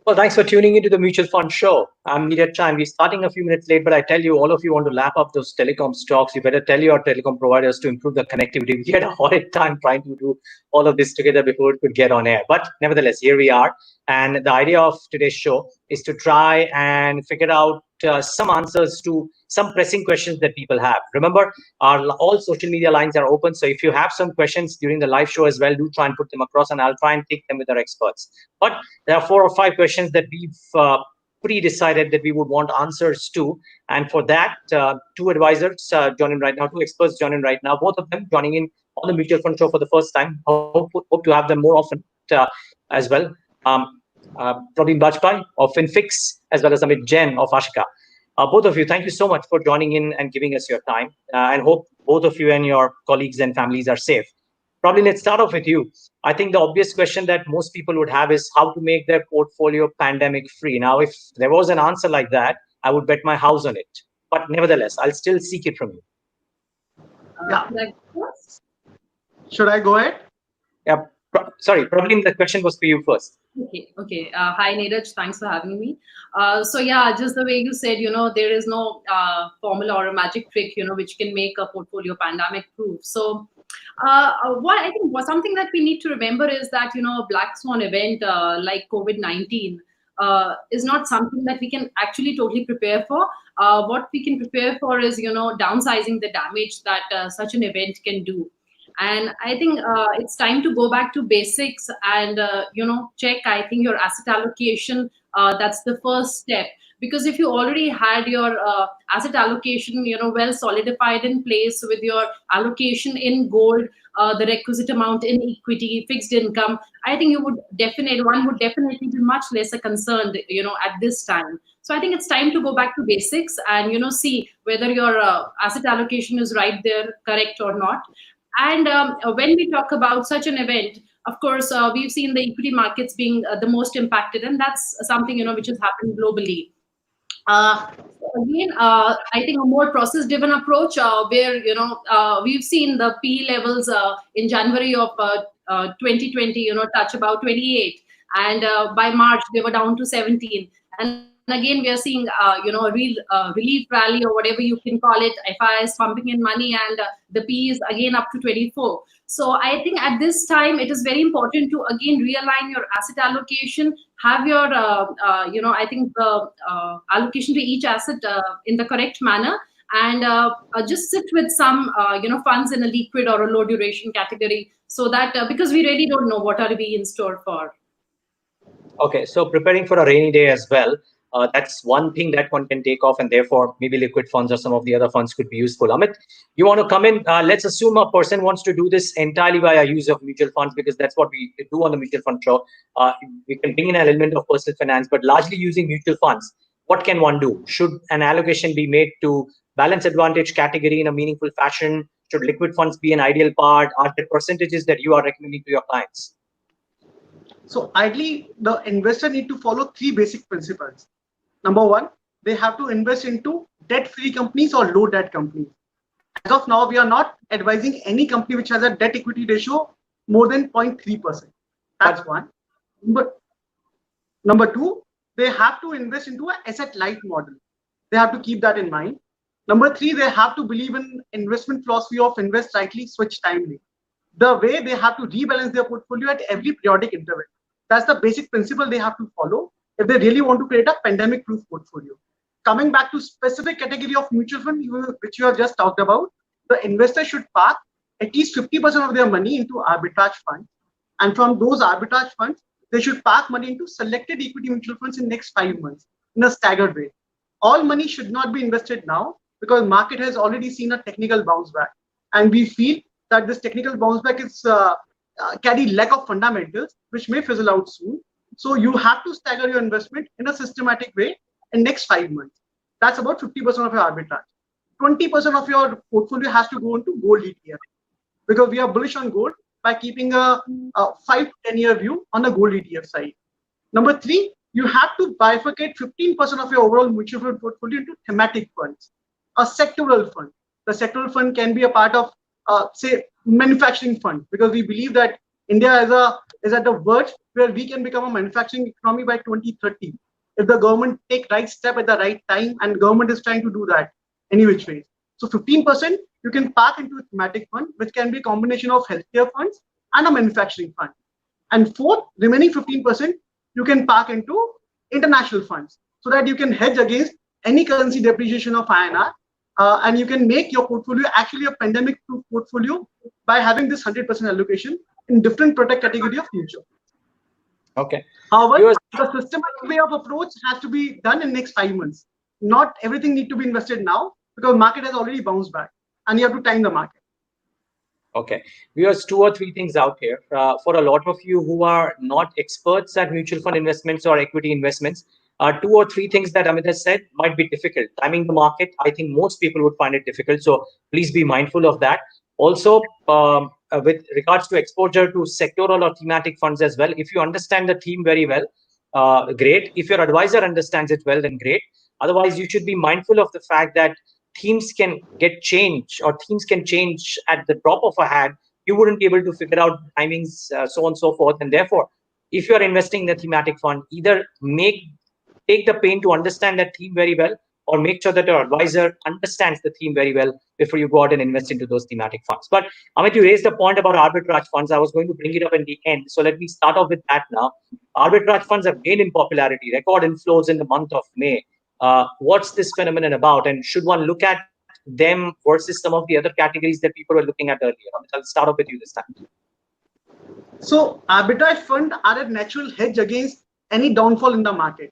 Well, thanks for tuning into the Mutual Fund Show. I'm Niraj Shah. We're starting a few minutes late, but I tell you, all of you want to lap up those telecom stocks. You better tell your telecom providers to improve the connectivity. We had a horrid time trying to do all of this together before it could get on air. But nevertheless, here we are. And the idea of today's show is to try and figure out some answers to some pressing questions that people have. Remember, all social media lines are open. So if you have some questions during the live show as well, do try and put them across, and I'll try and take them with our experts. But there are 4 or 5 questions that we've pre-decided that we would want answers to. And for that, 2 advisors joining right now, 2 experts joining right now, both of them joining in on the Mutual Fund Show for the first time. Hope to have them more often as well. Prableen Bajpai of FinFix, as well as Amit Jain of Ashika. Both of you, thank you so much for joining in and giving us your time, and hope both of you and your colleagues and families are safe. Probably let's start off with you. I think the obvious question that most people would have is how to make their portfolio pandemic free. Now, if there was an answer like that, I would bet my house on it. But nevertheless, I'll still seek it from you. Yeah. Should I go ahead? Yeah. Sorry, probably the question was for you first. Okay. Hi, Niraj. Thanks for having me. So yeah, just the way you said, there is no formula or a magic trick, which can make a portfolio pandemic proof. So what I think something that we need to remember is that, a black swan event like COVID-19 is not something that we can actually totally prepare for. What we can prepare for is, downsizing the damage that such an event can do. And I think it's time to go back to basics and, check, I think, your asset allocation. That's the first step. Because if you already had your asset allocation, well solidified in place with your allocation in gold, the requisite amount in equity, fixed income, I think one would definitely be much lesser concerned, at this time. So I think it's time to go back to basics and, see whether your asset allocation is right there, correct or not. And when we talk about such an event, of course, we've seen the equity markets being the most impacted, and that's something which has happened globally. Again, I think a more process-driven approach, where we've seen the PE levels in January of 2020, touch about 28, and by March they were down to 17. And again, we are seeing, a real relief rally or whatever you can call it. FIs pumping in money, and the PE is again up to 24. So I think at this time, it is very important to again realign your asset allocation, have your, I think the allocation to each asset in the correct manner, and just sit with some, funds in a liquid or a low duration category, so that because we really don't know what are we in store for. Okay, so preparing for a rainy day as well. That's one thing that one can take off, and therefore maybe liquid funds or some of the other funds could be useful. Amit, you want to come in? Let's assume a person wants to do this entirely via use of mutual funds, because that's what we do on the Mutual Fund Show. We can bring in an element of personal finance, but largely using mutual funds. What can one do? Should an allocation be made to balance advantage category in a meaningful fashion? Should liquid funds be an ideal part? Are there percentages that you are recommending to your clients? So ideally, the investor need to follow 3 basic principles. Number 1, they have to invest into debt-free companies or low-debt companies. As of now, we are not advising any company which has a debt-equity ratio more than 0.3%. That's one. But number 2, they have to invest into an asset-light model. They have to keep that in mind. Number 3, they have to believe in investment philosophy of invest rightly, switch timely. The way they have to rebalance their portfolio at every periodic interval. That's the basic principle they have to follow if they really want to create a pandemic-proof portfolio. Coming back to specific category of mutual fund, which you have just talked about, the investor should park at least 50% of their money into arbitrage funds. And from those arbitrage funds, they should park money into selected equity mutual funds in next 5 months in a staggered way. All money should not be invested now, because market has already seen a technical bounce back. And we feel that this technical bounce back is carry lack of fundamentals, which may fizzle out soon. So you have to stagger your investment in a systematic way in next 5 months. That's about 50% of your arbitrage. 20% of your portfolio has to go into gold ETF, because we are bullish on gold by keeping a 5 to 10 year view on the gold ETF side. Number 3, you have to bifurcate 15% of your overall mutual fund portfolio into thematic funds, a sectoral fund. The sectoral fund can be a part of, say, manufacturing fund, because we believe that India is at the verge where we can become a manufacturing economy by 2030 if the government take right step at the right time, and government is trying to do that any which way. So 15% you can park into a thematic fund, which can be a combination of healthcare funds and a manufacturing fund. And fourth, remaining 15% you can park into international funds so that you can hedge against any currency depreciation of INR, and you can make your portfolio actually a pandemic-proof portfolio by having this 100% allocation in different product category of mutual. Okay. However, the systematic way of approach has to be done in next 5 months. Not everything need to be invested now because market has already bounced back, and you have to time the market. Okay, viewers, 2 or 3 things out here. For a lot of you who are not experts at mutual fund investments or equity investments, 2 or 3 things that Amit has said might be difficult. Timing the market, I think most people would find it difficult. So please be mindful of that. Also, with regards to exposure to sectoral or thematic funds as well, if you understand the theme very well, great. If your advisor understands it well, then great. Otherwise, you should be mindful of the fact that themes can get changed, or themes can change at the drop of a hat. You wouldn't be able to figure out timings, so on and so forth. And therefore, if you are investing in a thematic fund, either take the pain to understand that theme very well, or make sure that your advisor understands the theme very well before you go out and invest into those thematic funds. But Amit, you raised a point about arbitrage funds. I was going to bring it up in the end. So let me start off with that now. Arbitrage funds have gained in popularity, record inflows in the month of May. What's this phenomenon about? And should one look at them versus some of the other categories that people were looking at earlier? Amit, I'll start off with you this time. So arbitrage funds are a natural hedge against any downfall in the market.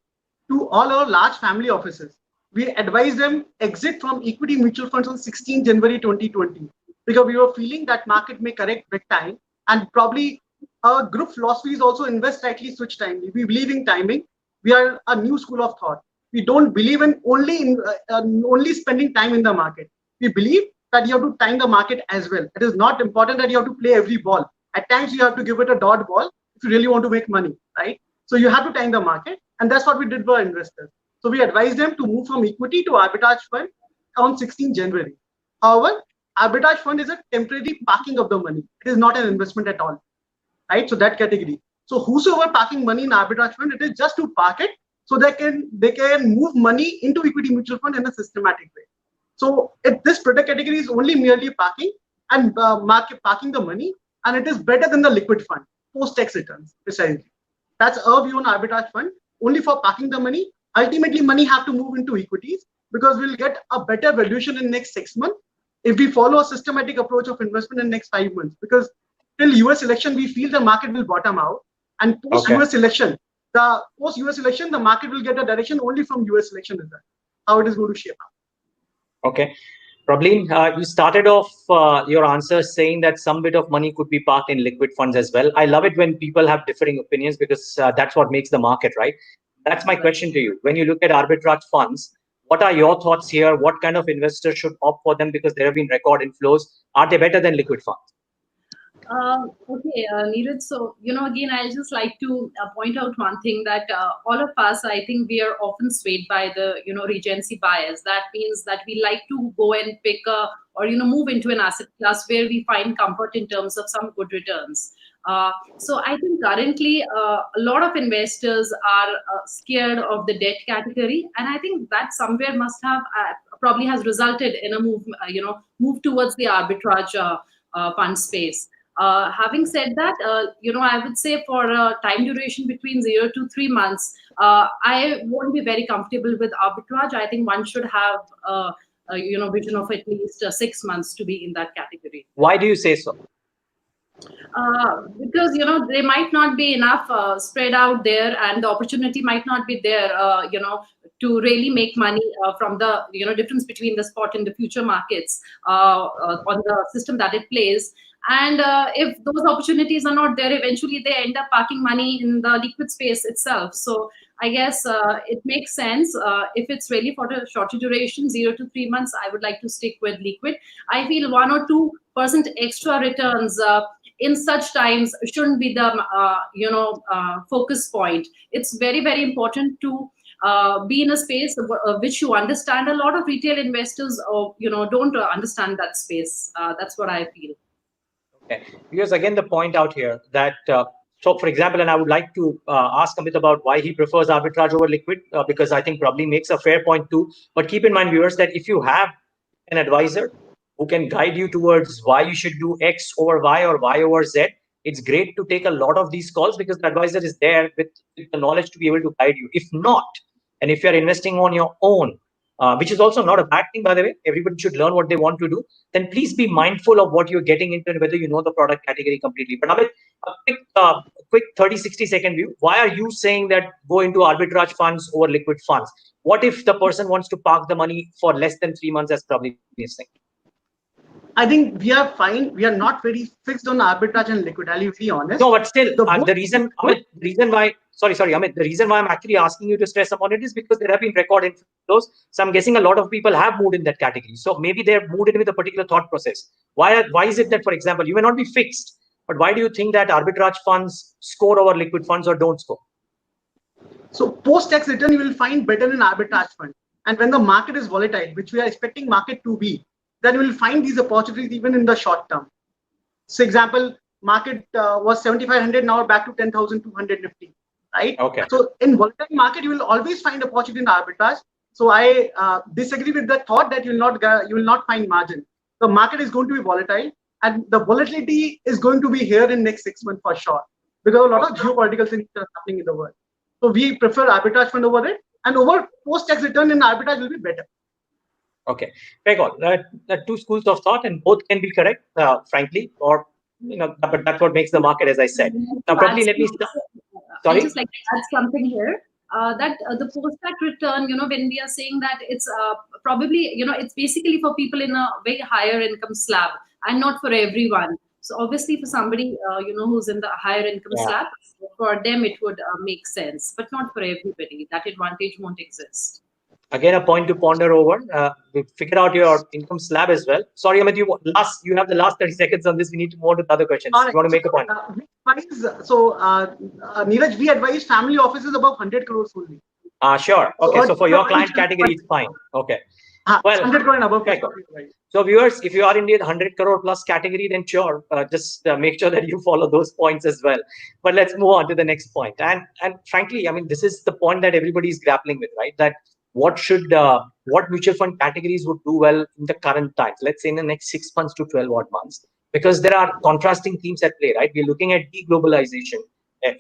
To all our large family offices, we advise them exit from equity mutual funds on 16 January 2020 because we were feeling that market may correct big time, and probably our group philosophy is also invest slightly, switch timely. We believe in timing. We are a new school of thought. We don't believe in only spending time in the market. We believe that you have to time the market as well. It is not important that you have to play every ball. At times you have to give it a dot ball if you really want to make money, right? So you have to time the market, and that's what we did for investors. So we advised them to move from equity to arbitrage fund on 16 January. However, arbitrage fund is a temporary parking of the money. It is not an investment at all, right? So that category. So whosoever parking money in arbitrage fund, it is just to park it so they can move money into equity mutual fund in a systematic way. So if this product category is only merely parking and parking the money, and it is better than the liquid fund post-tax returns precisely. That's our view on arbitrage fund. Only for parking the money. Ultimately, money have to move into equities because we'll get a better valuation in next 6 months if we follow a systematic approach of investment in next 5 months. Because till US election, we feel the market will bottom out, and post US election, the market will get a direction only from US election result. How it is going to shape up. Okay. Prableen, you started off your answer saying that some bit of money could be parked in liquid funds as well. I love it when people have differing opinions because that's what makes the market, right? That's my question to you. When you look at arbitrage funds, what are your thoughts here? What kind of investors should opt for them because there have been record inflows? Are they better than liquid funds? Okay, Niraj. So, again, I'll just like to point out one thing that all of us, I think we are often swayed by the, regency bias. That means that we like to go and pick or move into an asset class where we find comfort in terms of some good returns. So I think currently a lot of investors are scared of the debt category, and I think that somewhere must have probably has resulted in a move towards the arbitrage fund space. Having said that, I would say for a time duration between 0 to 3 months, I won't be very comfortable with arbitrage. I think one should have a vision of at least 6 months to be in that category. Why do you say so? Because there might not be enough spread out there, and the opportunity might not be there to really make money from the difference between the spot and the future markets on the system that it plays. And if those opportunities are not there, eventually they end up parking money in the liquid space itself. So I guess it makes sense. If it's really for a shorter duration, 0 to 3 months, I would like to stick with liquid. I feel 1 or 2% extra returns in such times shouldn't be the focus point. It's very, very important to be in a space which you understand. A lot of retail investors don't understand that space. That's what I feel. Okay. Because again, the point out here that, so for example, and I would like to ask Amit about why he prefers arbitrage over liquid, because I think probably makes a fair point too. But keep in mind, viewers, that if you have an advisor who can guide you towards why you should do X over Y or Y over Z, it's great to take a lot of these calls because the advisor is there with the knowledge to be able to guide you. If not, and if you're investing on your own, which is also not a bad thing, by the way, everybody should learn what they want to do, then please be mindful of what you're getting into and whether you know the product category completely. But Amit, quick 30, 60-second view. Why are you saying that go into arbitrage funds over liquid funds? What if the person wants to park the money for less than 3 months, as probably is saying? I think we are fine. We are not very fixed on arbitrage and liquid. I'll be honest. No, but still, the reason, Amit, sorry, Amit, the reason why I'm actually asking you to stress upon it is because there have been record inflows. So I'm guessing a lot of people have moved in that category. So maybe they're moved in with a particular thought process. Why is it that, for example, you may not be fixed, but why do you think that arbitrage funds score over liquid funds or don't score? So post-tax return, you will find better in arbitrage fund. And when the market is volatile, which we are expecting market to be, then you will find these opportunities even in the short term. So example, market was 7,500, now back to 10,200 Nifty, right? Okay. So in volatile market, you will always find opportunity in arbitrage. So I disagree with the thought that you will not find margin. The market is going to be volatile, and the volatility is going to be here in next 6 months for sure, because a lot of geopolitical things are happening in the world. So we prefer arbitrage fund over it, and over post-tax return in arbitrage will be better. Okay, very good. There are two schools of thought, and both can be correct, frankly, or but that's what makes the market, as I said. Now, probably let me start. Sorry. I just like to add something here. That the post-tax return, when we are saying that it's probably, it's basically for people in a very higher income slab and not for everyone. So obviously for somebody, who's in the higher income slab, for them it would make sense, but not for everybody. That advantage won't exist. Again, a point to ponder over. Figure out your income slab as well. Sorry, Amit, you have the last 30 seconds on this. We need to move on to the other questions. You want to make a point? Niraj, we advise family offices above 100 crores only. Sure. Okay, so for your client category, it's fine. Okay. Well, 100 crore and above. Okay. So viewers, if you are in the 100 crore plus category, then sure, just make sure that you follow those points as well. But let's move on to the next point. And frankly, I mean, this is the point that everybody is grappling with, right? That what mutual fund categories would do well in the current times, let's say in the next 6 months to 12 odd months, because there are contrasting themes at play, right? We're looking at deglobalization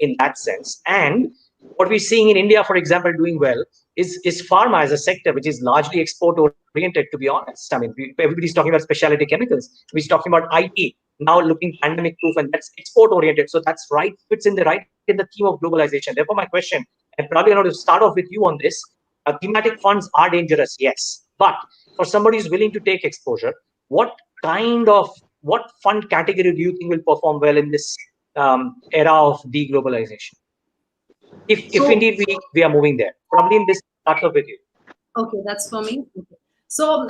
in that sense. And what we're seeing in India, for example, doing well is pharma as a sector, which is largely export oriented, to be honest. I mean, everybody's talking about specialty chemicals. We're talking about IT, now looking pandemic proof, and that's export oriented. So that's right, fits in the theme of globalization. Therefore, my question, and probably I want to start off with you on this. Thematic funds are dangerous, yes. But for somebody who's willing to take exposure, what fund category do you think will perform well in this era of deglobalization? If indeed we are moving there, probably in this starts off with you. Okay, that's for me. Okay. So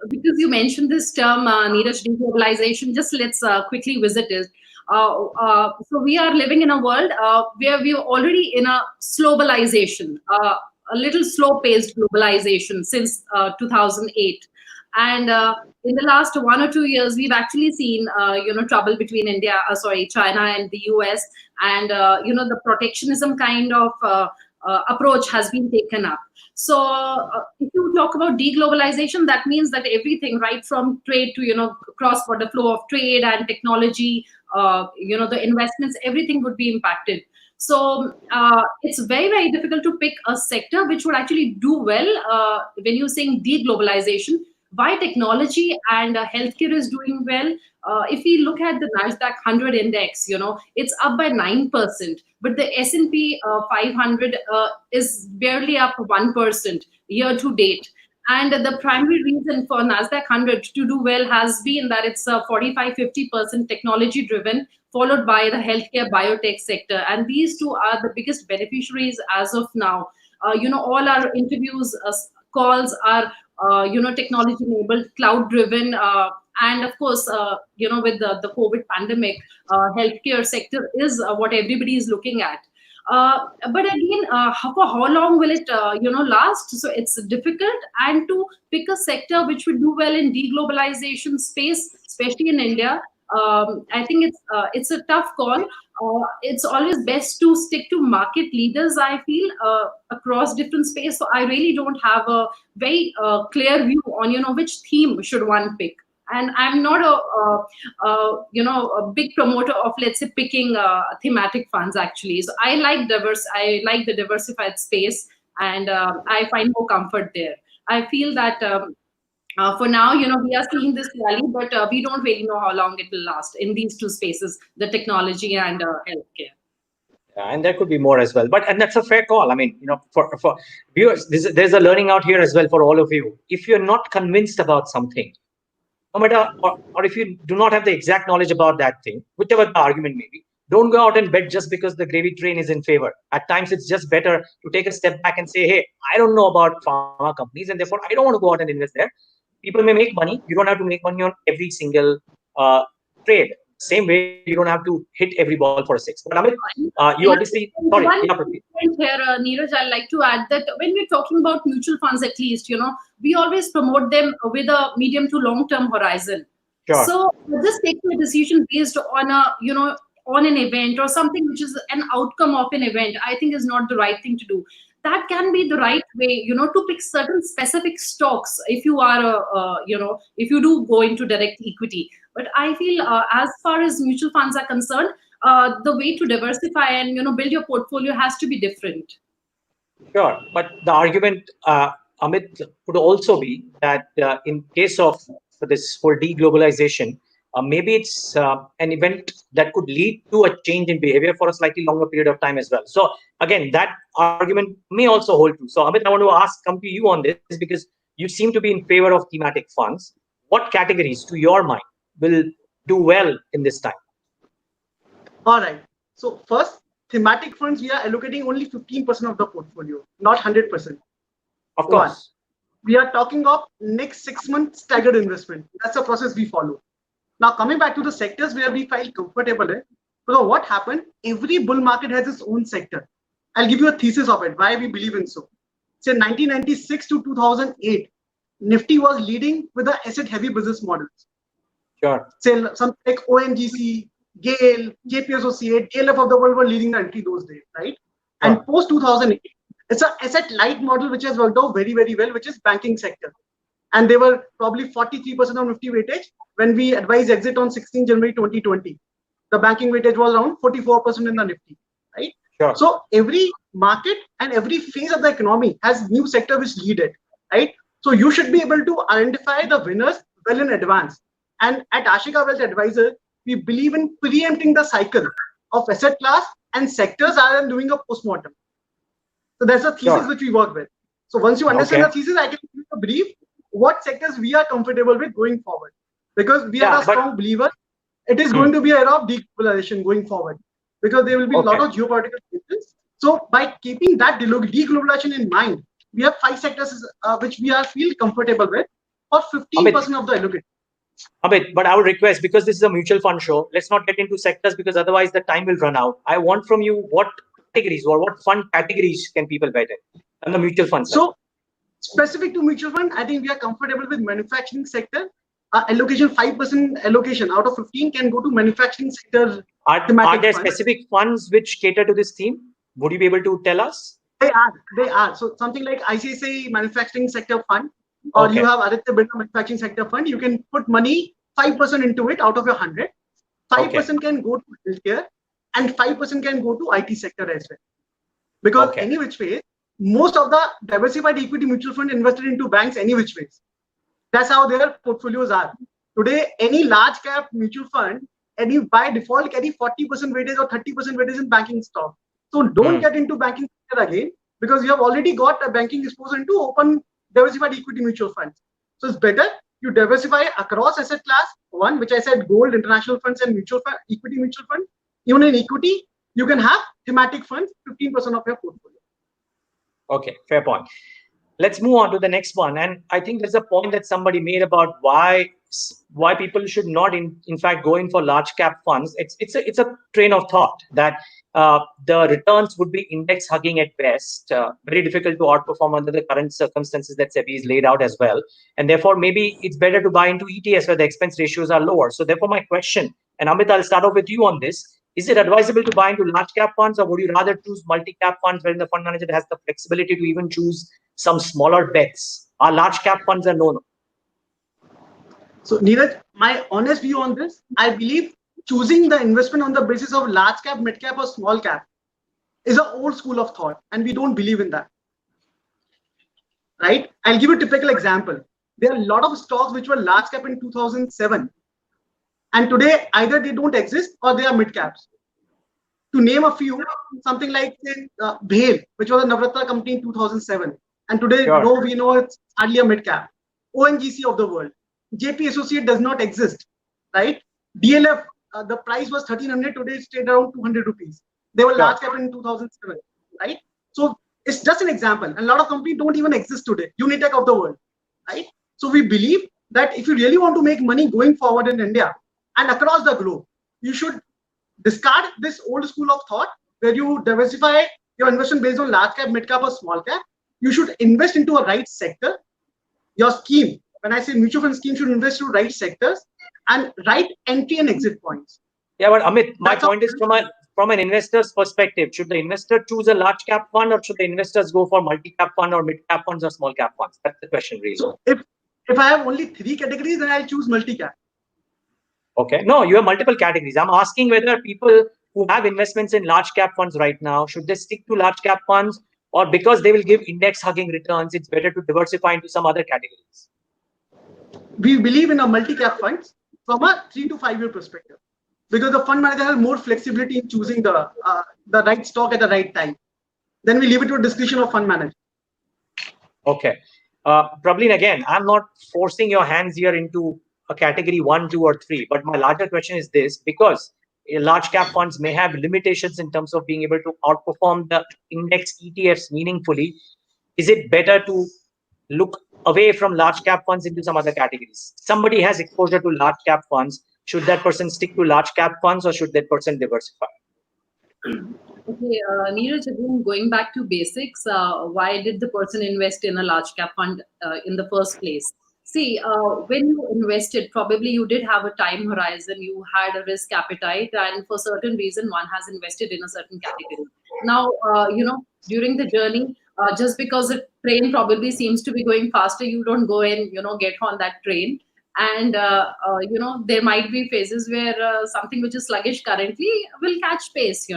because you mentioned this term, Niraj, deglobalization, just let's quickly visit it. So we are living in a world where we are already in a globalization, a little slow-paced globalization since 2008. And in the last 1 or 2 years, we've actually seen, trouble between China and the US. And, the protectionism kind of approach has been taken up. So if you talk about deglobalization, that means that everything, right from trade to, cross-border flow of trade and technology, the investments, everything would be impacted. So it's very, very difficult to pick a sector which would actually do well when you're saying deglobalization. Why technology and healthcare is doing well? If we look at the Nasdaq 100 index, it's up by 9%, but the S&P 500 is barely up 1% year to date. And the primary reason for Nasdaq 100 to do well has been that it's 45-50% technology driven, followed by the healthcare biotech sector. And these two are the biggest beneficiaries as of now. All our interviews, calls are, technology enabled, cloud driven. And of course, with the COVID pandemic, healthcare sector is what everybody is looking at. But again, for how long will it, last? So it's difficult. And to pick a sector which would do well in deglobalization space, especially in India, I think it's a tough call. It's always best to stick to market leaders, I feel, across different space. So I really don't have a very clear view on which theme should one pick. And I'm not a big promoter of, let's say, picking thematic funds actually. So I like the diversified space, and I find more comfort there. I feel that for now, we are seeing this rally, but we don't really know how long it will last in these two spaces, the technology and healthcare. Yeah, and there could be more as well, and that's a fair call. I mean, for viewers, there's a learning out here as well for all of you. If you're not convinced about something, no matter, or if you do not have the exact knowledge about that thing, whichever the argument may be, don't go out and bet just because the gravy train is in favor. At times, it's just better to take a step back and say, hey, I don't know about pharma companies, and therefore I don't want to go out and invest there. People may make money. You don't have to make money on every single trade. Same way, you don't have to hit every ball for a six. But Amit, you obviously, sorry, yeah, point here, Niraj, I'd like to add that when we're talking about mutual funds, at least, we always promote them with a medium to long-term horizon. Sure. So just taking a decision based on on an event or something which is an outcome of an event, I think is not the right thing to do. That can be the right way, to pick certain specific stocks if you are, if you do go into direct equity. But I feel as far as mutual funds are concerned, the way to diversify and, build your portfolio has to be different. Sure. But the argument, Amit, could also be that in case of this whole deglobalization, maybe it's an event that could lead to a change in behavior for a slightly longer period of time as well. So again, that argument may also hold true. So Amit, I want to come to you on this because you seem to be in favor of thematic funds. What categories, to your mind, will do well in this time? All right. So first, thematic funds, we are allocating only 15% of the portfolio, not 100%. Of course. We are talking of next 6 months staggered investment. That's the process we follow. Now, coming back to the sectors where we feel comfortable in, so what happened? Every bull market has its own sector. I'll give you a thesis of it, why we believe in so. Say 1996 to 2008, Nifty was leading with the asset-heavy business models. Sure. Say something like ONGC, GAIL, JP Associate, DLF of the world were leading the entry those days, right? Sure. And post 2008, it's an asset-light model which has worked out very, very well, which is banking sector. And they were probably 43% on Nifty weightage when we advised exit on 16 January 2020. The banking weightage was around 44% in the Nifty, right? Sure. So every market and every phase of the economy has new sector which lead it, right? So you should be able to identify the winners well in advance. And at Ashika Wealth Advisor, we believe in preempting the cycle of asset class and sectors rather than doing a postmortem. So that's a thesis which we work with. So once you understand the thesis, I can give you a brief what sectors we are comfortable with going forward. Because we are a strong believer, it is going to be an era of deglobalization going forward. Because there will be a lot of geopolitical changes. So by keeping that deglobalization in mind, we have 5 sectors which we feel comfortable with for 15% of the allocation. Amit, but I would request, because this is a mutual fund show, let's not get into sectors because otherwise the time will run out. I want from you what categories or what fund categories can people bet in on the mutual fund side? So specific to mutual fund, I think we are comfortable with manufacturing sector. Allocation 5% allocation out of 15 can go to manufacturing sector. Are there specific funds which cater to this theme? Would you be able to tell us? They are. So something like ICICI manufacturing sector fund, or you have Aditya Birla manufacturing sector fund. You can put money 5% into it out of your 100. 5% can go to healthcare, and 5% can go to IT sector as well. Because any which way, most of the diversified equity mutual fund invested into banks any which ways. That's how their portfolios are. Today, any large cap mutual fund, by default carry 40% weightage or 30% weightage in banking stock. So don't get into banking sector again, because you have already got a banking exposure into open diversified equity mutual funds. So it's better you diversify across asset class, one, which I said, gold, international funds, and mutual fund, equity mutual fund. Even in equity, you can have thematic funds, 15% of your portfolio. Okay, fair point. Let's move on to the next one. And I think there's a point that somebody made about why people should not, in fact, go in for large cap funds. It's a train of thought that the returns would be index hugging at best, very difficult to outperform under the current circumstances that SEBI is laid out as well. And therefore, maybe it's better to buy into ETFs where the expense ratios are lower. So therefore, my question And Amit, I'll start off with you on this. Is it advisable to buy into large cap funds, or would you rather choose multi-cap funds wherein the fund manager has the flexibility to even choose some smaller bets? Are large cap funds a no-no? So Niraj, my honest view on this, I believe choosing the investment on the basis of large cap, mid cap, or small cap is an old school of thought, and we don't believe in that. Right? I'll give you a typical example. There are a lot of stocks which were large cap in 2007, and today either they don't exist or they are mid caps. To name a few, something like Bhel, which was a Navratna company in 2007, and today we know it's hardly a mid cap. ONGC of the world, JP Associate does not exist, right? DLF, the price was 1300, today it's traded around 200 rupees. They were large cap in 2007, right? So it's just an example. And a lot of companies don't even exist today. Unitech of the world, right? So we believe that if you really want to make money going forward in India and across the globe, you should discard this old school of thought where you diversify your investment based on large cap, mid cap, or small cap. You should invest into a right sector. Your scheme, when I say mutual fund scheme, should invest to right sectors and right entry and exit points. Yeah, but Amit, my point is from an investor's perspective, should the investor choose a large cap fund, or should the investors go for multi-cap fund or mid-cap funds or small cap funds? That's the question, really. So if I have only 3 categories, then I'll choose multi-cap. Okay. No, you have multiple categories. I'm asking whether people who have investments in large cap funds right now, should they stick to large cap funds, or because they will give index hugging returns, it's better to diversify into some other categories? We believe in a multi-cap funds from a 3 to 5 year perspective, because the fund manager has more flexibility in choosing the right stock at the right time. Then we leave it to a discretion of fund manager. Okay. Prableen, again, I'm not forcing your hands here into a category 1, 2, or 3, but my larger question is this: because large cap funds may have limitations in terms of being able to outperform the index ETFs meaningfully, is it better to look away from large cap funds into some other categories? Somebody has exposure to large cap funds. Should that person stick to large cap funds, or should that person diversify? Okay, Niraj, again, going back to basics, why did the person invest in a large cap fund in the first place? See, when you invested, probably you did have a time horizon, you had a risk appetite, and for certain reason, one has invested in a certain category. Now, during the journey, just because a train probably seems to be going faster, you don't go and, get on that train. And, there might be phases where something which is sluggish currently will catch pace,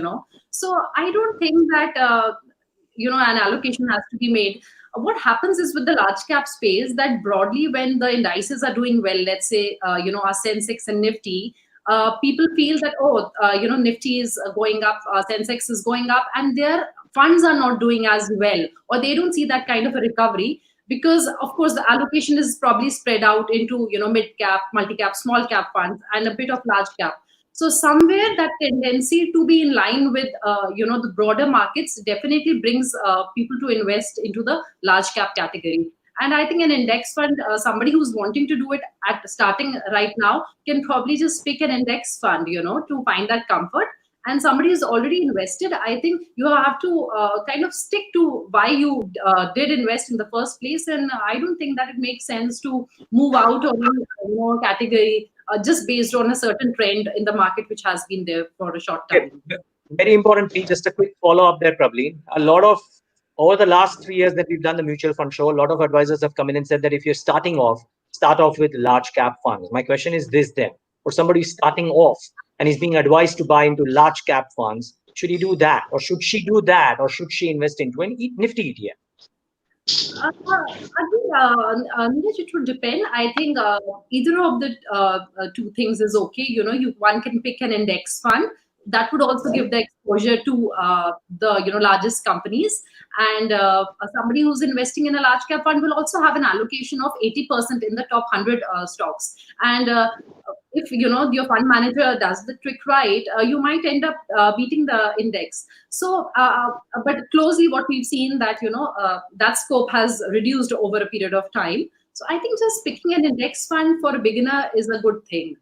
So I don't think that, an allocation has to be made. What happens is with the large cap space that broadly when the indices are doing well, let's say, our Sensex and Nifty, people feel that, Nifty is going up, Sensex is going up, and their funds are not doing as well, or they don't see that kind of a recovery. Because of course the allocation is probably spread out into mid cap, multi cap, small cap funds and a bit of large cap. So somewhere that tendency to be in line with the broader markets definitely brings people to invest into the large cap category. And I think an index fund, somebody who's wanting to do it at starting right now can probably just pick an index fund, to find that comfort. And somebody who's already invested, I think you have to kind of stick to why you did invest in the first place. And I don't think that it makes sense to move out of category just based on a certain trend in the market, which has been there for a short time. Okay. Very important thing, just a quick follow-up there, Prableen. Over the last 3 years that we've done the mutual fund show, a lot of advisors have come in and said that if you're start off with large cap funds. My question is this then: for somebody who's starting off and is being advised to buy into large cap funds, should he do that, or should she do that, or should she invest into an Nifty ETF? I think, Niraj, it would depend. I think either of the two things is okay. One can pick an index fund that would also give the exposure to the largest companies, and somebody who's investing in a large cap fund will also have an allocation of 80% in the top 100 stocks. And if your fund manager does the trick right, you might end up beating the index. So, but closely, what we've seen that that scope has reduced over a period of time. So, I think just picking an index fund for a beginner is a good thing.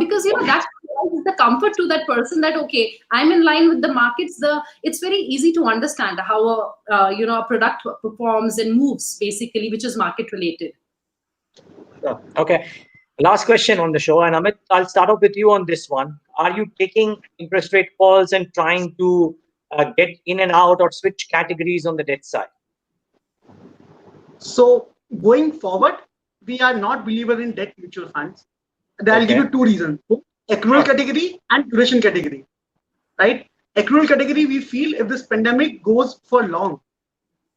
Because that provides the comfort to that person that okay, I'm in line with the markets. It's very easy to understand how a product performs and moves basically, which is market related. Okay, Last question on the show, and Amit, I'll start off with you on this one. Are you taking interest rate calls and trying to get in and out or switch categories on the debt side? So going forward, we are not believer in debt mutual funds. I'll give you two reasons: accrual category and duration category. Right? Accrual category, we feel if this pandemic goes for long,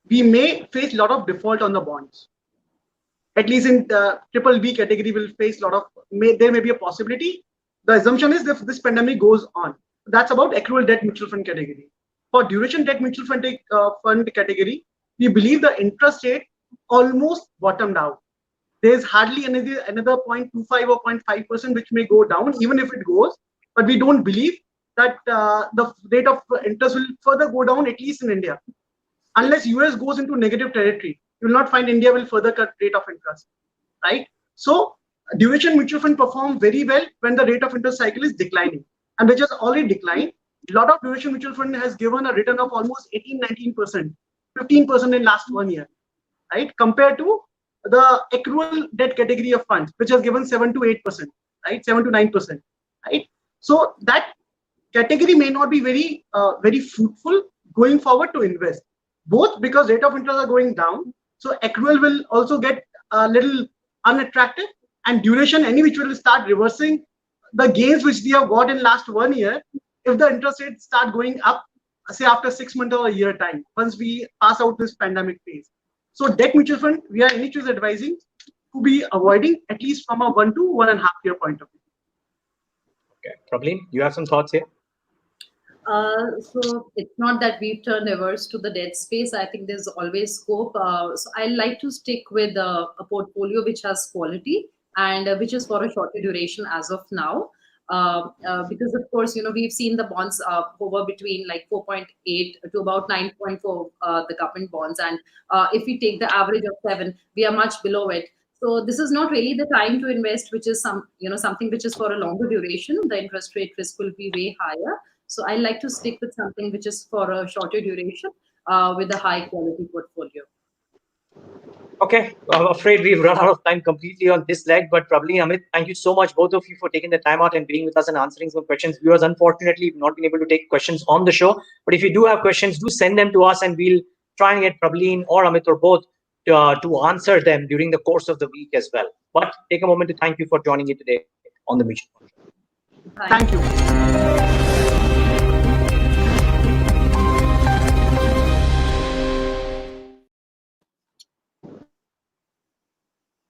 we may face a lot of default on the bonds. At least in the triple B category, will face a lot of. There may be a possibility. The assumption is if this pandemic goes on, that's about accrual debt mutual fund category. For duration debt mutual fund category, we believe the interest rate almost bottomed out. There's hardly another 0.25 or 0.5% which may go down, even if it goes. But we don't believe that the rate of interest will further go down, at least in India. Unless US goes into negative territory, you will not find India will further cut rate of interest, right? So duration mutual fund perform very well when the rate of interest cycle is declining, and which has already declined. A lot of duration mutual fund has given a return of almost 18-19%, 15% in last 1 year, right? Compared to the accrual debt category of funds, which has given 7 to 8%, right? 7 to 9%, right? So that category may not be very fruitful going forward to invest, both because rate of interest are going down. So accrual will also get a little unattractive, and duration any which will start reversing the gains which they have got in last 1 year if the interest rates start going up, say after 6 months or a year time, once we pass out this pandemic phase. So debt mutual fund, we are any choice advising to be avoiding at least from a 1 to 1.5 year point of view. Okay, Prableen, you have some thoughts here? So it's not that we've turned averse to the debt space. I think there's always scope. So I like to stick with a portfolio which has quality and which is for a shorter duration as of now. Because of course, we've seen the bonds hover between like 4.8 to about 9.4, the government bonds. And if we take the average of 7, we are much below it. So this is not really the time to invest, which is something which is for a longer duration. The interest rate risk will be way higher. So I like to stick with something which is for a shorter duration with a high quality portfolio. Okay, I'm afraid we've run out of time completely on this leg, but probably Amit, thank you so much, both of you, for taking the time out and being with us and answering some questions. Viewers, unfortunately, we've not been able to take questions on the show, but if you do have questions, do send them to us and we'll try and get Prableen or Amit or both to answer them during the course of the week as well. But take a moment to thank you for joining me today on the Mutual Fund Show. Thank you.